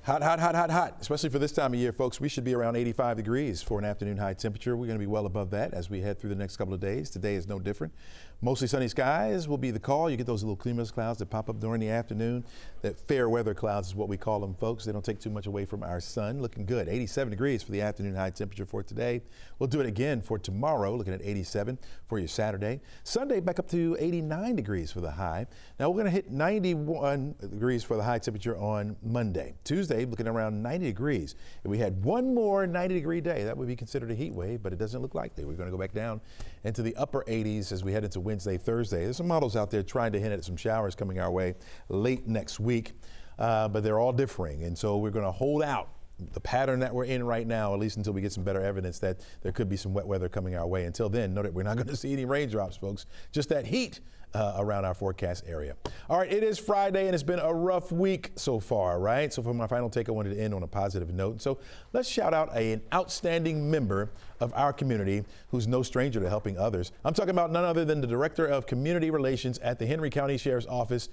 Hot, hot, hot, hot, hot, especially for this time of year, folks. We should be around 85 degrees for an afternoon high temperature. We're going to be well above that as we head through the next couple of days. Today is no different. Mostly sunny skies will be the call. You get those little cumulus clouds that pop up during the afternoon. That fair weather clouds is what we call them, folks. They don't take too much away from our sun. Looking good. 87 degrees for the afternoon high temperature for today. We'll do it again for tomorrow, looking at 87 for your Saturday. Sunday back up to 89 degrees for the high. Now we're going to hit 91 degrees for the high temperature on Monday. Tuesday, looking around 90 degrees. If we had one more 90-degree day, that would be considered a heat wave, but it doesn't look like it. We're going to go back down into the upper 80s as we head into Wednesday, Thursday. There's some models out there trying to hint at some showers coming our way late next week, but they're all differing. And so we're going to hold out the pattern that we're in right now, at least until we get some better evidence that there could be some wet weather coming our way. Until then, know that we're not going to see any raindrops, folks. Just that heat around our forecast area. All right, it is Friday, and it's been a rough week so far, right? So for my final take, I wanted to end on a positive note. So let's shout out an outstanding member of our community who's no stranger to helping others. I'm talking about none other than the Director of Community Relations at the Henry County Sheriff's Office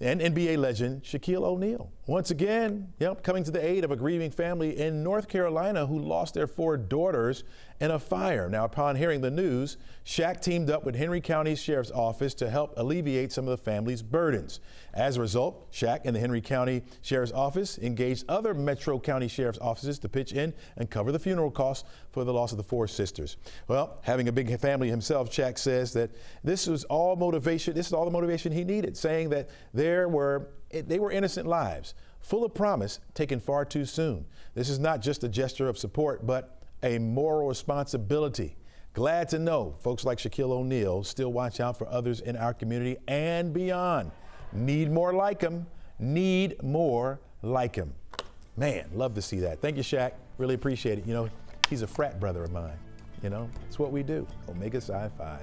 and NBA legend Shaquille O'Neal. Once again, coming to the aid of a grieving family in North Carolina who lost their 4 daughters in a fire. Now, upon hearing the news, Shaq teamed up with Henry County Sheriff's Office to help alleviate some of the family's burdens. As a result, Shaq and the Henry County Sheriff's Office engaged other Metro County Sheriff's offices to pitch in and cover the funeral costs for the loss of the 4 sisters. Well, having a big family himself, Shaq says that this was all motivation. This is all the motivation he needed, saying that they were innocent lives, full of promise, taken far too soon. This is not just a gesture of support, but a moral responsibility. Glad to know folks like Shaquille O'Neal still watch out for others in our community and beyond. Need more like him. Need more like him. Man, love to see that. Thank you, Shaq. Really appreciate it. You know, he's a frat brother of mine. You know, it's what we do. Omega Psi Phi.